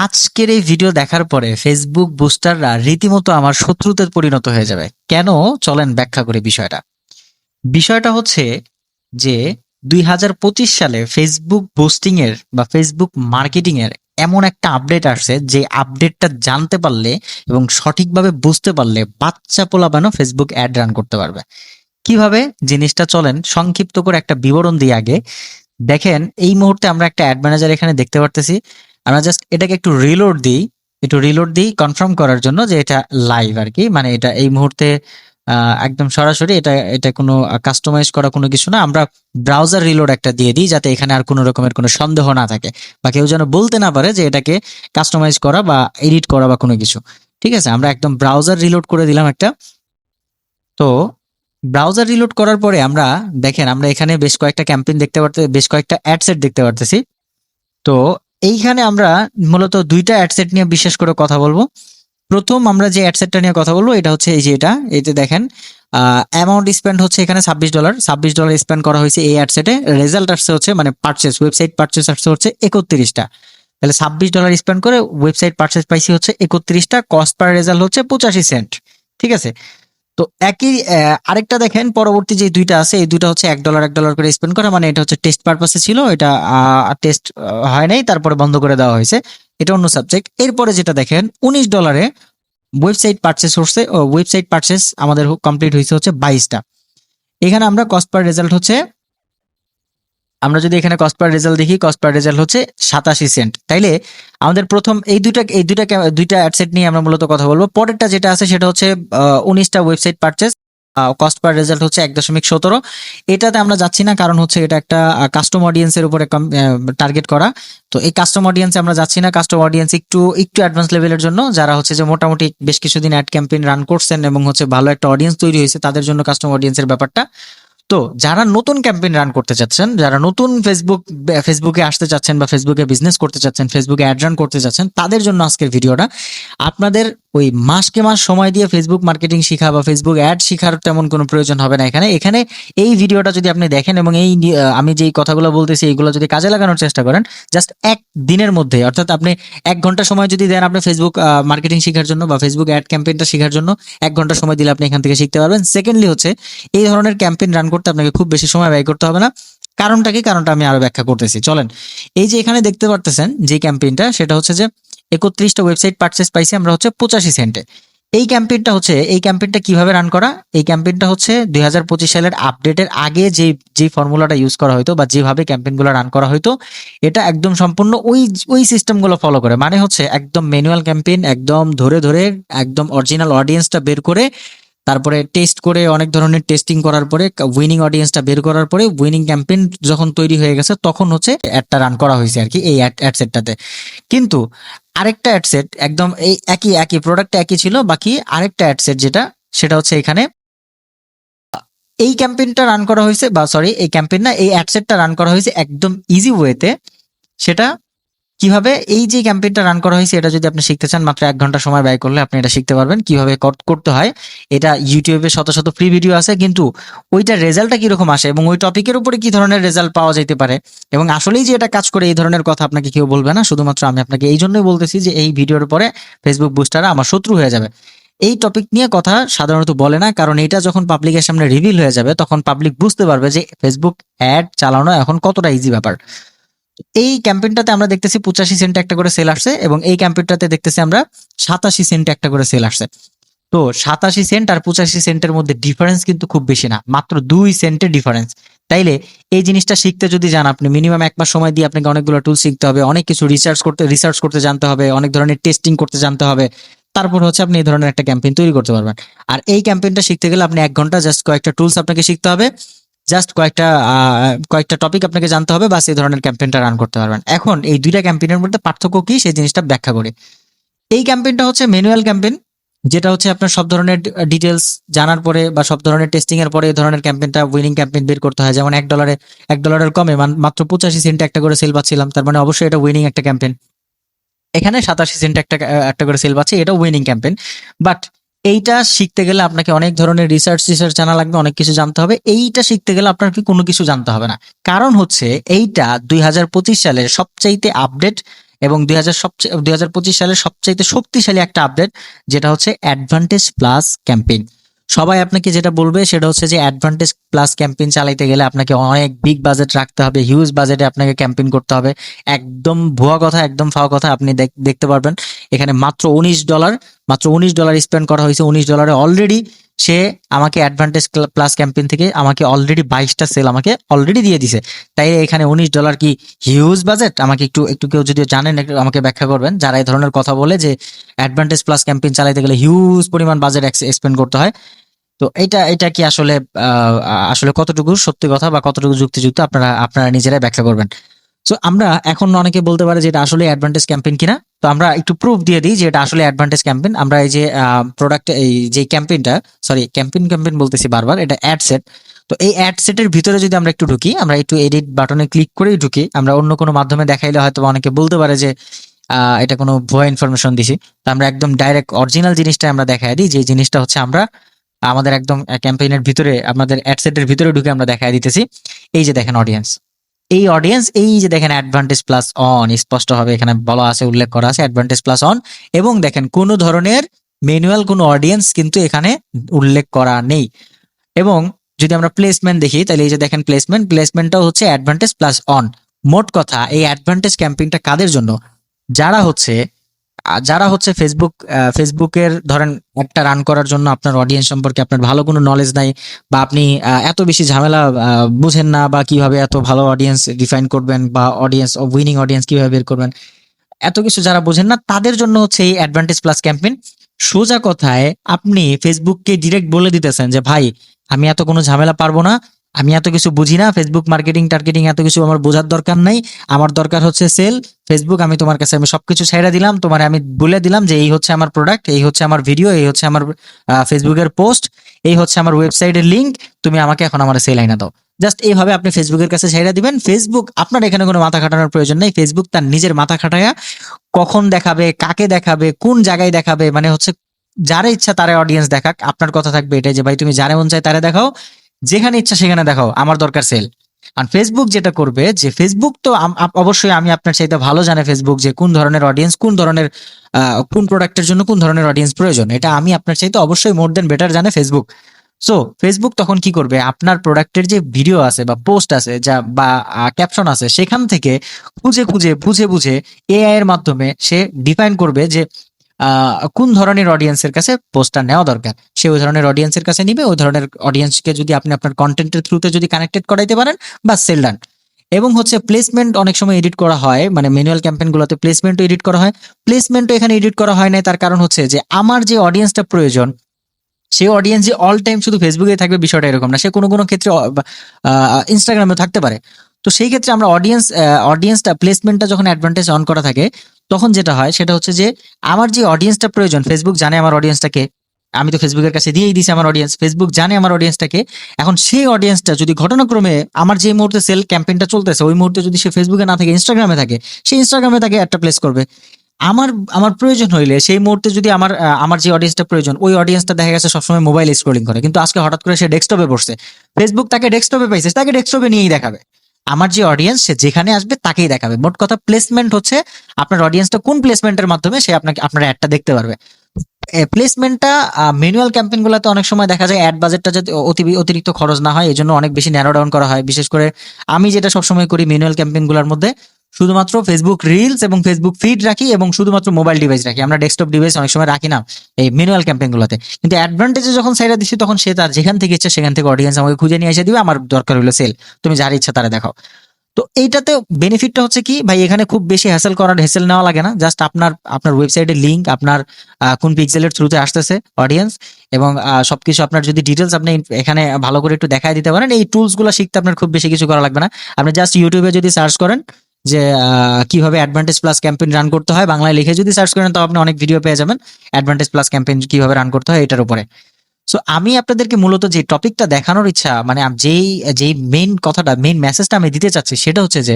আজকের এই ভিডিও দেখার পরে ফেসবুক বুস্টাররা রীতিমতো আমার শত্রুতে পরিণত হয়ে যাবে। কেন? চলেন ব্যাখ্যা করি বিষয়টা। বিষয়টা হচ্ছে যে 2025 সালে ফেসবুক বুস্টিং এর বা ফেসবুক মার্কেটিং এর এমন একটা আপডেট আসছে যে আপডেটটা জানতে পারলে এবং সঠিকভাবে বুঝতে পারলে বাচ্চা পোলাপানও ফেসবুক অ্যাড রান করতে পারবে। কিভাবে জিনিসটা চলেন সংক্ষিপ্ত করে একটা বিবরণ দিই আগে। দেখেন এই মুহূর্তে আমরা একটা অ্যাড ম্যানেজার এখানে দেখতে পারতেছি। আমরা জাস্ট এটাকে একটু রিলোড দিই কনফার্ম করার জন্য যে এটা লাইভ আর কি, মানে এটা এই মুহূর্তে একদম সরাসরি এটা এটা কোনো কাস্টমাইজ করা কোনো কিছু না। আমরা ব্রাউজার রিলোড একটা দিয়ে দিই যাতে এখানে আর কোনো রকমের কোনো সন্দেহ না থাকে বা কেউ যেন বলতে না পারে যে এটাকে কাস্টমাইজ করা বা এডিট করা বা কোনো কিছু। ঠিক আছে, আমরা একদম ব্রাউজার রিলোড করে দিলাম একটা। তো ব্রাউজার রিলোড করার পরে আমরা দেখেন আমরা এখানে বেশ কয়েকটা ক্যাম্পেইন দেখতে পারতে, বেশ কয়েকটা অ্যাড সেট দেখতে পারতেছি। তো এইখানে আমরা মূলত দুইটা অ্যাড সেট নিয়ে বিশেষ করে কথা বলবো। প্রথম আমরা যে অ্যাড সেটটা নিয়ে কথা বলবো এটা হচ্ছে এই যে এতে দেখেন অ্যামাউন্ট স্পেন্ড হচ্ছে এখানে $26 স্পেন্ড করা হয়েছে এই অ্যাড সেটে। রেজাল্ট আসছে হচ্ছে মানে পারচেস, ওয়েবসাইট পারচেস আসছে হচ্ছে 31টা। তাহলে $26 স্পেন্ড করে ওয়েবসাইট পারচেস পাইছি হচ্ছে 31টা, কস্ট পার রেজাল্ট হচ্ছে 85 সেন্ট। ঠিক আছে, তো একই আরেকটা দেখেন পরবর্তী যে দুইটা আছে এই দুইটা হচ্ছে $1 করে স্পেন্ড করা, মানে এটা হচ্ছে টেস্ট পারপাসে ছিল, এটা টেস্ট হয় নাই তারপরে বন্ধ করে দেওয়া হয়েছে, এটা অন্য সাবজেক্ট। এরপরে যেটা দেখেন $19 ওয়েবসাইট পারচেস হচ্ছে, ওয়েবসাইট পারচেস আমাদের কমপ্লিট হয়েছে হচ্ছে 22টা। এখানে আমরা কস্ট পার রেজাল্ট হচ্ছে, আমরা যদি এখানে কস্ট পার রেজাল্ট দেখি, কস্ট পার রেজাল্ট হচ্ছে 87 সেন্ট। তাইলে আমাদের প্রথম এই দুইটা অ্যাডসেট নিয়ে আমরা মূলত কথা বলবো। পরেরটা যেটা আছে সেটা হচ্ছে 19টা website purchase, cost per result হচ্ছে 1.17। এটাতে আমরা যাচ্ছি না, কারণ হচ্ছে এটা একটা কাস্টম অডিয়েন্সের উপরে টার্গেট করা। তো এই কাস্টম অডিয়েন্সে আমরা যাচ্ছি না। কাস্টম অডিয়েন্স একটু একটু অ্যাডভান্স লেভেলের জন্য, যারা হচ্ছে যে মোটামুটি বেশ কিছুদিন অ্যাড ক্যাম্পেইন রান করছেন এবং হচ্ছে ভালো একটা অডিয়েন্স তৈরি হয়েছে তাদের জন্য কাস্টম অডিয়েন্সের ব্যাপারটা। তো যারা নতুন ক্যাম্পেইন রান করতে চাচ্ছেন, যারা নতুন ফেসবুকে আসতে চাচ্ছেন বা ফেসবুকে বিজনেস করতে চাচ্ছেন, ফেসবুকে অ্যাড রান করতে চাচ্ছেন, তাদের জন্য আজকের ভিডিওটা। আপনাদের ওই মাসকে মাস সময় দিয়ে ফেসবুক মার্কেটিং শিখা বা ফেসবুক অ্যাড শিখার তেমন কোনো প্রয়োজন হবে না এখানে। এখানে এই ভিডিওটা যদি আপনি দেখেন এবং আমি যেই কথাগুলো বলতেছি এইগুলো যদি কাজে লাগানোর চেষ্টা করেন, জাস্ট এক দিনের মধ্যে, অর্থাৎ আপনি 1 ঘন্টা সময় যদি দেন আপনি ফেসবুক মার্কেটিং শেখার জন্য বা ফেসবুক অ্যাড ক্যাম্পেইনটা শেখার জন্য, 1 ঘন্টা সময় দিলে আপনি এখান থেকে শিখতে পারবেন। সেকেন্ডলি হচ্ছে এই ধরনের ক্যাম্পেইন রান করতে আপনাকে খুব বেশি সময় ব্যয় করতে হবে না। কারণটা কি? কারণটা আমি আরো ব্যাখ্যা করতেছি, চলেন। এই যে এখানে দেখতে পারতেছেন যে ক্যাম্পেইনটা, সেটা হচ্ছে যে 31টা ওয়েবসাইট পারচেস পাইছি আমরা হচ্ছে 85 সেন্টে। এই ক্যাম্পেইনটা কিভাবে রান করা? এই ক্যাম্পেইনটা হচ্ছে 2025 সালের আপডেটের আগে যে ফর্মুলাটা ইউজ করা হতো বা যেভাবে ক্যাম্পেইনগুলো রান করা হতো, এটা একদম সম্পূর্ণ ওই সিস্টেমগুলো ফলো করে। মানে হচ্ছে একদম ম্যানুয়াল ক্যাম্পেইন, একদম ধরে ধরে একদম অরিজিনাল অডিয়েন্সটা বের করে, তারপরে টেস্ট করে অনেক ধরনের টেস্টিং করার পরে উইনিং অডিয়েন্সটা বের করার পরে উইনিং ক্যাম্পেইন যখন তৈরি হয়ে গেছে তখন হচ্ছে অ্যাডটা রান করা হয়েছে আর কি এই অ্যাড সেটটাতে। কিন্তু আরেকটা অ্যাড সেট একদম এই একই প্রোডাক্ট একই ছিল, বাকি আরেকটা অ্যাড সেট যেটা, সেটা হচ্ছে এখানে এই ক্যাম্পেইনটা রান করা হয়েছে, বা সরি এই ক্যাম্পেইন না, এই অ্যাড সেটটা রান করা হয়েছে একদম ইজি ওয়েতে। সেটা কিভাবে? এই যে ক্যাম্পেইনটা রান করা হয়েছে এটা যদি আপনি শিখতে চান, মাত্র 1 ঘন্টা সময় ব্যয় করলে আপনি এটা শিখতে পারবেন কিভাবে করতে হয়। এটা ইউটিউবে শত শত ফ্রি ভিডিও আছে, কিন্তু ওইটার রেজাল্টটা কিরকম আসে এবং ওই টপিকের উপরে কি ধরনের রেজাল্ট পাওয়া যেতে পারে এবং আসলেই যে এটা কাজ করে এই ধরনের কথা আপনাকে কেউ বলবে না। শুধুমাত্র আমি আপনাকে এই জন্যই বলতেছি যে এই ভিডিওর পরে ফেসবুক বুস্টাররা আমার শত্রু হয়ে যাবে। এই টপিক নিয়ে কথা সাধারণত বলে না, কারণ এটা যখন পাবলিকের সামনে রিভিল হয়ে যাবে তখন পাবলিক বুঝতে পারবে যে ফেসবুক অ্যাড চালানো এখন কতটা ইজি ব্যাপার। এই ক্যাম্পেইনটাতে আমরা দেখতেছি 85 সেন্টে একটা করে সেল আসছে এবং এই ক্যাম্পেইনটাতে দেখতেছি আমরা 87 সেন্টে একটা করে সেল আসছে। তো 87 সেন্ট আর 85 সেন্টের মধ্যে ডিফারেন্স কিন্তু খুব বেশি না, মাত্র 2 সেন্টের ডিফারেন্স। তাইলে এই জিনিসটা শিখতে যদি যান আপনি, মিনিমাম 1 মাস সময় দিয়ে আপনাকে অনেকগুলো টুল শিখতে হবে, অনেক কিছু রিসার্চ করতে জানতে হবে, অনেক ধরনের টেস্টিং করতে জানতে হবে। তারপর হচ্ছে আপনি এই ধরনের একটা ক্যাম্পেইন তৈরি করতে পারবেন। আর এই ক্যাম্পেইনটা শিখতে গেলে আপনি 1 ঘন্টা, জাস্ট কয়েকটা টুলস আপনাকে শিখতে হবে, জাস্ট কয়েকটা টপিক আপনাকে জানতে হবে, বাস এই ধরনের ক্যাম্পেইনটা রান করতে পারবেন। এখন এই দুইটা ক্যাম্পেইনের মধ্যে পার্থক্য কি সেই জিনিসটা ব্যাখ্যা করি। এই ক্যাম্পেইনটা হচ্ছে ম্যানুয়াল ক্যাম্পেইন, যেটা হচ্ছে আপনার সব ধরনের ডিটেলস জানার পরে বা সব ধরনের টেস্টিং এর পরে এই ধরনের ক্যাম্পেইনটা উইনিং ক্যাম্পেইন বের করতে হয়। যেমন $1 কমে মাত্র 85 সেন্টে একটা করে সেল পাচ্ছিলাম, তার মানে অবশ্যই এটা উইনিং একটা ক্যাম্পেইন। এখানে 87 সেন্টে একটা করে সেল পাচ্ছে, এটা উইনিং ক্যাম্পেইন। বাট এইটা শিখতে গেলে আপনাকে অনেক ধরনের রিসার্চ জানা লাগবে, অনেক কিছু জানতে হবে। এইটা শিখতে গেলে আপনার কি কোনো কিছু জানতে হবে না, কারণ হচ্ছে এইটা 2025 সালের সবচাইতে আপডেট এবং 2025 সালের সবচাইতে শক্তিশালী একটা আপডেট, যেটা হচ্ছে অ্যাডভান্টেজ প্লাস ক্যাম্পেইন। সবাই আপনাকে যেটা বলবে সেটা হচ্ছে যে অ্যাডভান্টেজ প্লাস ক্যাম্পেইন চালাইতে গেলে আপনাকে অনেক বিগ বাজেট রাখতে হবে, হিউজ বাজেটে আপনাকে ক্যাম্পেইন করতে হবে। একদম ভুয়া কথা, একদম ফাও কথা। আপনি দেখতে পারবেন এখানে মাত্র $19 স্পেন্ড করা হয়েছে। $19 অলরেডি সে আমাকে অ্যাডভান্টেজ প্লাস ক্যাম্পেইন থেকে আমাকে অলরেডি 22টা সেল আমাকে অলরেডি দিয়ে দিছে। তাই এখানে $19 কি হিউজ বাজেট? আমাকে একটু একটু কেউ যদি জানেন একটু আমাকে ব্যাখ্যা করবেন, যারা এই ধরনের কথা বলে যে অ্যাডভান্টেজ প্লাস ক্যাম্পেইন চালাইতে গেলে হিউজ পরিমাণ বাজেট স্পেন্ড করতে হয়। তো এটা কি আসলে আসলে কতটুকু সত্যি কথা বা কতটুকু যুক্তিযুক্ত, আপনারা নিজেরাই ব্যাখ্যা করবেন। সো আমরা এখন অনেকে বলতে পারে যে এটা আসলে অ্যাডভান্টেজ ক্যাম্পেইন কিনা। তো আমরা একটু প্রুফ দিয়ে দিই যে এটা আসলে অ্যাডভান্টেজ ক্যাম্পেইন। আমরা এই যে প্রোডাক্ট, এই যে ক্যাম্পেইনটা, সরি ক্যাম্পেইন বলতেছি বারবার, এটা অ্যাড সেট। তো এই অ্যাড সেটের ভিতরে যদি আমরা একটু ঢুকি, আমরা একটু এডিট বাটনে ক্লিক করেই ঢুকি, আমরা অন্য কোনো মাধ্যমে দেখাইলে হয়তো অনেকে বলতে পারে যে এটা কোনো ভুয়া ইনফরমেশন দিছি। তো আমরা একদম ডাইরেক্ট অরিজিনাল জিনিসটা আমরা দেখাই দিই, যে জিনিসটা হচ্ছে আমরা আমাদের একদম ক্যাম্পেইনের ভিতরে, আমাদের অ্যাড সেটের ভিতরে ঢুকে আমরা দেখাই দিতেছি। এই যে দেখেন অডিয়েন্স, এই যে দেখেন অ্যাডভান্টেজ প্লাস অন, স্পষ্ট ভাবে এখানে বলা আছে, উল্লেখ করা আছে অ্যাডভান্টেজ প্লাস অন। এবং দেখেন কোনো ধরনের ম্যানুয়াল কোনো অডিয়েন্স কিন্তু এখানে উল্লেখ করা নেই। এবং যদি আমরা প্লেসমেন্ট দেখি, তাহলে এই যে দেখেন প্লেসমেন্টটাও হচ্ছে অ্যাডভান্টেজ প্লাস অন। মোট কথা এই অ্যাডভান্টেজ ক্যাম্পেইনটা কাদের জন্য? যারা হচ্ছে ফেসবুকের ধরেন একটা রান করার জন্য আপনার অডিয়েন্স সম্পর্কে আপনার ভালো কোনো নলেজ নাই, বা আপনি এত বেশি ঝামেলা বুঝেন না, বা কিভাবে এত ভালো অডিয়েন্স ডিফাইন করবেন, বা উইনিং অডিয়েন্স কিভাবে বের করবেন, এত কিছু যারা বোঝেন না তাদের জন্য হচ্ছে এই অ্যাডভান্টেজ প্লাস ক্যাম্পেইন। সোজা কথায় আপনি ফেসবুককে ডিরেক্ট বলে দিতেছেন যে ভাই, আমি এত কোনো ঝামেলা পারবো না, আমি এত কিছু বুঝি না, ফেসবুক মার্কেটিং টার্গেটিং এত কিছু আমার বোঝার দরকার নাই, আমার দরকার হচ্ছে সেল। ফেসবুক, আমি তোমার কাছে আমি সবকিছু ছেড়ে দিলাম, তোমার আমি বলে দিলাম যে এই হচ্ছে আমার প্রোডাক্ট, এই হচ্ছে আমার ভিডিও, এই হচ্ছে আমার ফেসবুকের পোস্ট, এই হচ্ছে আমার ওয়েবসাইটের লিঙ্ক, তুমি আমাকে এখন আমার সেল আইনা দাও। জাস্ট এইভাবে আপনি ফেসবুকের কাছে ছেড়ে দিবেন। ফেসবুক, আপনার এখানে কোনো মাথা খাটানোর প্রয়োজন নেই। ফেসবুক তার নিজের মাথা খাটায়া কখন দেখাবে, কাকে দেখাবে, কোন জায়গায় দেখাবে, মানে হচ্ছে যারা ইচ্ছা তারা অডিয়েন্স দেখাক। আপনার কথা থাকবে এটাই যে ভাই তুমি যারা মন চায় তারা দেখাও, যেখানে ইচ্ছা সেখানে দেখাও, আমার দরকার সেল। আর ফেসবুক যেটা করবে, যে ফেসবুক তো অবশ্যই আমি আপনার চাইতে ভালো জানে ফেসবুক যে কোন ধরনের অডিয়েন্স, কোন প্রোডাক্টের জন্য কোন ধরনের অডিয়েন্স প্রয়োজন, এটা আমি আপনার চাইতে অবশ্যই মোর দেন বেটার জানে ফেসবুক। সো ফেসবুক তখন কি করবে, আপনার প্রোডাক্টের যে ভিডিও আছে বা পোস্ট আছে যা বা ক্যাপশন আছে, সেখান থেকে খুঁজে খুঁজে বুঝে বুঝে এআই এর মাধ্যমে সে ডিফাইন করবে যে কোন ধরনের অডিয়েন্সের কাছে পোস্টটা নেওয়া দরকার। সে ওই ধরনের অডিয়েন্সের কাছে নিবে। ওই ধরনের অডিয়েন্সকে যদি আপনি আপনার কন্টেন্টের থ্রুতে যদি কানেক্টেড করাইতে পারেন, বা সেল ডান। এবং হচ্ছে প্লেসমেন্ট অনেক সময় এডিট করা হয়, মানে ম্যানুয়াল ক্যাম্পেইন গুলোতে প্লেসমেন্টও এডিট করা হয়। প্লেসমেন্টও এখানে এডিট করা হয় না, তার কারণ হচ্ছে যে আমার যে অডিয়েন্সটা প্রয়োজন, সেই অডিয়েন্স যে অল টাইম শুধু ফেসবুকে থাকবে বিষয়টা এরকম না, সে কোনো কোনো ক্ষেত্রে ইনস্টাগ্রামেও থাকতে পারে। তো সেই ক্ষেত্রে আমরা অডিয়েন্সটা প্লেসমেন্টটা যখন অ্যাডভান্টেজ অন করা থাকে, তখন যেটা হয় সেটা হচ্ছে যে আমার যে অডিয়েন্সটা প্রয়োজন, ফেসবুক জানে আমার অডিয়েন্সটাকে, আমি তো ফেসবুকের কাছে দিয়েই দিছি আমার অডিয়েন্স, ফেসবুক জানে আমার অডিয়েন্সটাকে। এখন সেই অডিয়েন্সটা যদি ঘটনাক্রমে আমার যে মুহূর্তে সেল ক্যাম্পেইনটা চলতেছে ওই মুহূর্তে যদি সে ফেসবুকে না থাকে, ইনস্টাগ্রামে থাকে, সে ইনস্টাগ্রামে তাকে একটা প্লেস করবে। আমার আমার প্রয়োজন হইলে সেই মুহূর্তে যদি আমার যে অডিয়েন্সটা প্রয়োজন, ওই অডিয়েন্সটা দেখা গেছে সবসময় মোবাইল স্ক্রলিং করে, কিন্তু আজকে হঠাৎ করে সে ডেস্কটপে বসছে, ফেসবুক তাকে ডেস্কটপে পাইছে, তাকে ডেস্কটপে নিয়েই দেখাবে। আমার যে অডিয়েন্স সে যেখানে আসবে তাকেই দেখাবে। মোট কথা প্লেসমেন্ট হচ্ছে আপনার অডিয়েন্সটা কোন প্লেসমেন্টের মাধ্যমে সে আপনার অ্যাডটা দেখতে পারবে। প্লেসমেন্টটা ম্যানুয়াল ক্যাম্পেইন গুলোতে অনেক সময় দেখা যায় অ্যাড বাজেটটা যাতে অতিরিক্ত খরচ না হয়, এই জন্য অনেক বেশি ন্যারো ডাউন করা হয়। বিশেষ করে আমি যেটা সবসময় করি ম্যানুয়াল ক্যাম্পেইন গুলোর মধ্যে, শুধুমাত্র ফেসবুক রিলস এবং ফেসবুক ফিড রাখি, এবং শুধুমাত্র মোবাইল ডিভাইস রাখি। আমরা ডেস্কটপ ডিভাইস অনেক সময় রাখি না এই ম্যানুয়াল ক্যাম্পেইন গুলোতে। কিন্তু অ্যাডভান্টেজে যখন সাইডা দিচ্ছি, তখন সে তার যেখান থেকে ইচ্ছে সেখান থেকে অডিয়েন্স আমাকে খুঁজে নিয়ে এসে দিবে। আমার দরকার হলো সেল, তুমি যার ইচ্ছা তারা দেখাও। তো এইটাতে বেনিফিটটা হচ্ছে কি ভাই, এখানে খুব বেশি হ্যাসেল নেওয়া লাগে না। জাস্ট আপনার ওয়েবসাইটের লিঙ্ক, আপনার কোন পিক্সেলের থ্রুতে আসতেছে অডিয়েন্স, এবং সবকিছু আপনার যদি ডিটেলস আপনি এখানে ভালো করে একটু দেখাই দিতে পারেন, এই টুলস গুলো শিখতে আপনার খুব বেশি কিছু করা লাগবে না। আপনি জাস্ট ইউটিউবে যদি সার্চ করেন যে কিভাবে অ্যাডভান্টেজ প্লাস ক্যাম্পেইন রান করতে হয়, বাংলায় লিখে যদি সার্চ করেন, তো আপনি অনেক ভিডিও পেয়ে যাবেন অ্যাডভান্টেজ প্লাস ক্যাম্পেইন কিভাবে রান করতে হয় এটার উপরে। সো আমি আপনাদেরকে মূলত যে টপিকটা দেখানোর ইচ্ছা, মানে যেই মেইন মেসেজটা আমি দিতে চাচ্ছি, সেটা হচ্ছে যে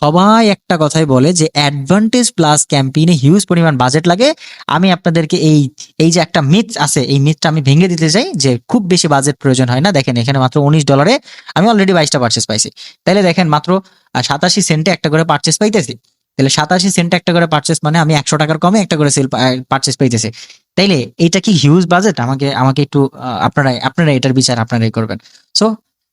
সবাই একটা কথাই বলে যে অ্যাডভান্টেজ প্লাস ক্যাম্পেইনে হিউজ পরিমাণ বাজেট লাগে। আমি আপনাদেরকে এই যে একটা মিথ আছে, এই মিথটা আমি ভেঙে দিতে চাই যে খুব বেশি বাজেট প্রয়োজন হয় না। দেখেন এখানে মাত্র $19 আমি অলরেডি 22টা পারচেস পাইছি। তাইলে দেখেন মাত্র 87 সেন্টে একটা করে পারচেস পাইতেছি। তাহলে 87 সেন্ট একটা করে পারচেস মানে আমি 100 টাকার কমে একটা করে সেল পারচেস পাইতেছি। তাইলে এইটা কি হিউজ বাজেট? আমাকে আমাকে একটু আপনারা এটার বিচার আপনারাই করবেন। সো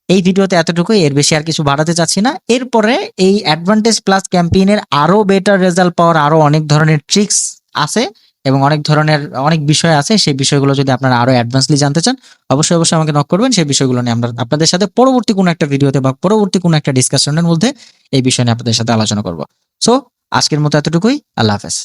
এই ভিডিওতে এতটুকুই, এর বেশি আর কিছু বাড়াতে চাচ্ছি না। এরপরে এই অ্যাডভান্টেজ প্লাস ক্যাম্পেইনের আরো বেটার রেজাল্ট পাওয়ার আরো অনেক ধরনের ট্রিক্স আছে এবং অনেক ধরনের অনেক বিষয় আছে। সেই বিষয়গুলো যদি আপনারা আরো অ্যাডভান্সলি জানতে চান, অবশ্যই আমাকে নক করবেন। সেই বিষয়গুলো নিয়ে আমরা আপনাদের সাথে পরবর্তী কোনো একটা ভিডিওতে বা পরবর্তী কোনো একটা ডিসকাশনের মধ্যে এই বিষয় নিয়ে আপনাদের সাথে আলোচনা করব। সো আজকের মতো এতটুকুই। আল্লাহ হাফেজ।